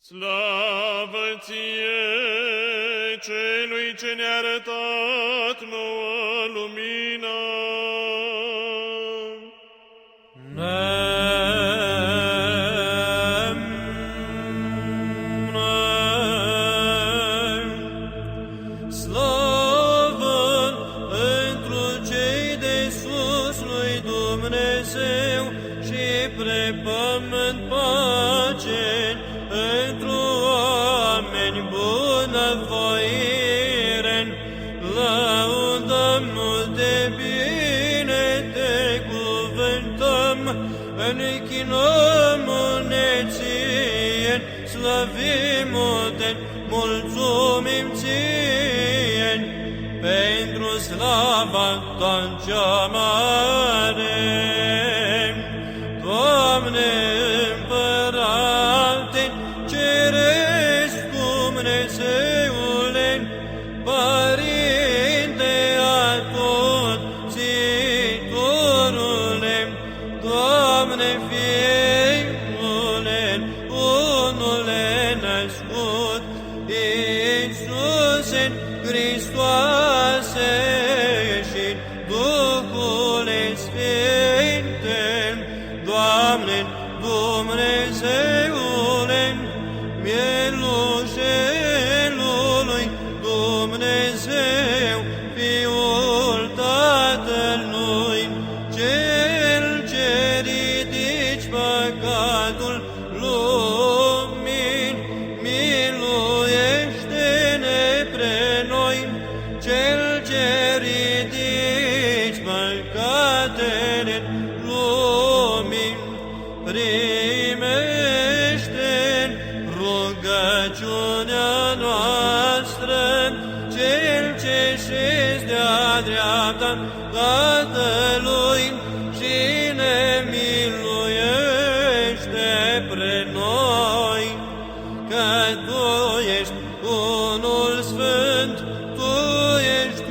Slavă ție, celui ce ne-a arătat nouă lumina. Slavă întru cei de sus lui Dumnezeu și pre pământ pace, întru oameni bunăvoire. Laudăm de bine, te cuvântăm, închinăm ție, slăvim-te, mulțumim ție, pentru slava ta cea mare. Doamne, Împărate, Ceresc Dumnezeule, Părinte atotțitorule, Doamne, Fiule, unule născut, Iisuse Hristoase și Duhule Sfinte, Doamne, Dumnezeule, mielușelului Dumnezeu, Fiul Tatălui, Cel ce ridici păcatul lumii, miluiește-ne pre noi, Cel ce ridici păcatele lumii, primește rugăciunea noastră, Cel ce șezi de-a dreapta Tatălui și ne miluiește pre noi, că Tu ești unul sfânt, Tu ești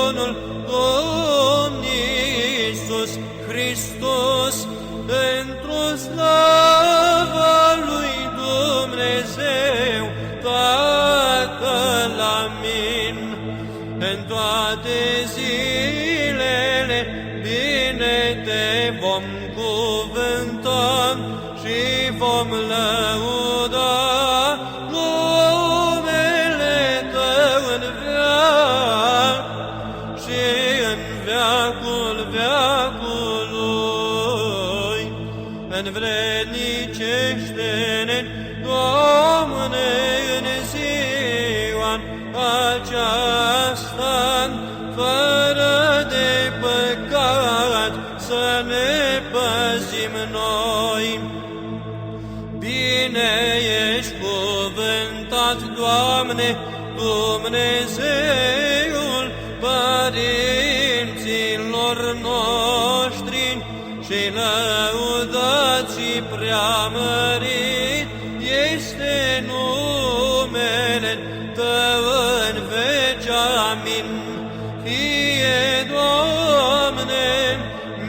unul Domn Iisus Hristos, într-o slava lui Dumnezeu Tatăl, amin. În toate zilele bine te vom cuvânta și vom lăuda numele Tău în veac și în veacul veacului. Învrednicește-ne, Doamne, în ziua aceasta, fără de păcat, să ne păzim noi. Bine ești cuvântat, Doamne, Dumnezeul părinților noștri, și lăudat și preamărit este numele Tău în veci, amin. Fie, Doamne,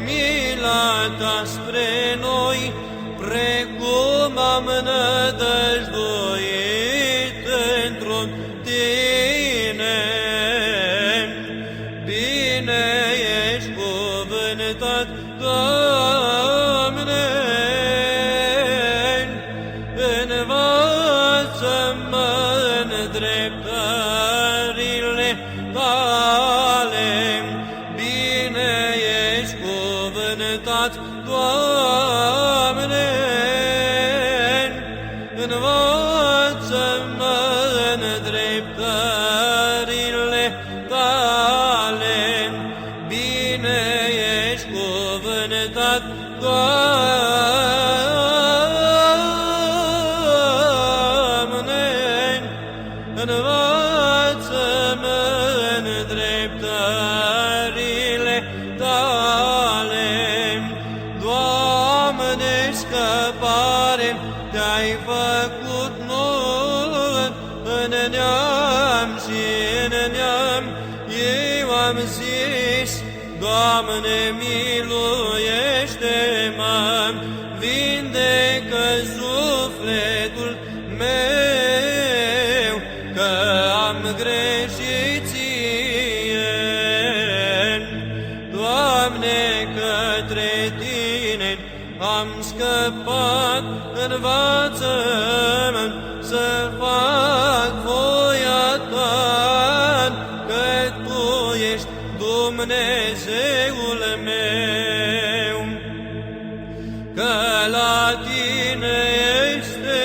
mila Ta spre noi, precum am nădăjduit într-o Tine. Bine ești cuvântat, Doamne, învață-mă în dreptările Tale. Bine ești cuvântat, Doamne, învață-mă în dreptările Tale. Bine ești cuvântat, Doamne, învață-mă în dreptările Tale. Doamne, scăpare Te-ai făcut nouă în neam și în neam. Eu am zis, Doamne, miluiește-mă, vindecă sufletul meu. învață-mă să fac voia ta, că Tu ești Dumnezeul meu, că la Tine este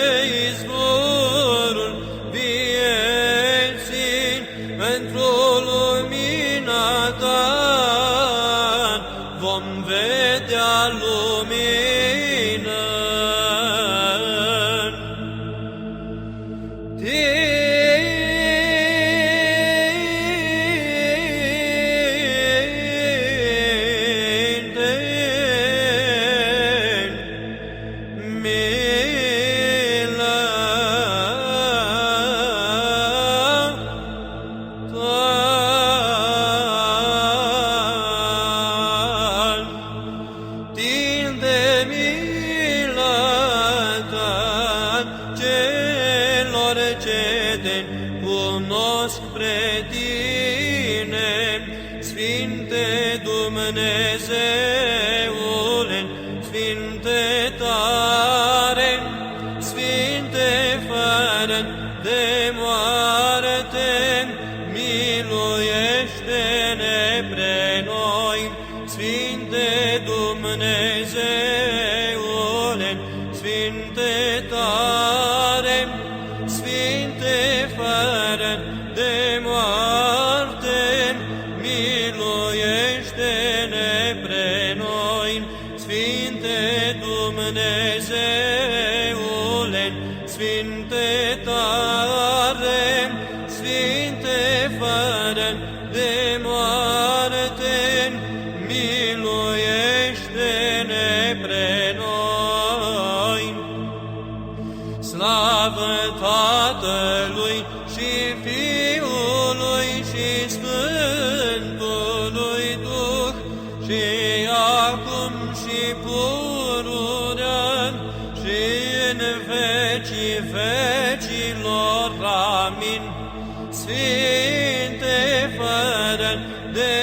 izvorul vieții, pentru lumina Ta vom vedea lumină. Cunosc pre Tine, Sfinte Dumnezeule, Sfinte tare, Sfinte fără de moarte, miluiește-ne pre noi, Sfinte Dumnezeule, Sfinte tare, Sfinte fără de moarte, miluiește-ne pre noi, Sfinte Dumnezeule, Sfinte tare, Sfinte fără de moarte, miluiește-ne pre noi. Slavă Tatălui și Fiului și Sfântului Duh, și acum și pururea și în vecii vecilor. Amin. Sfinte fără de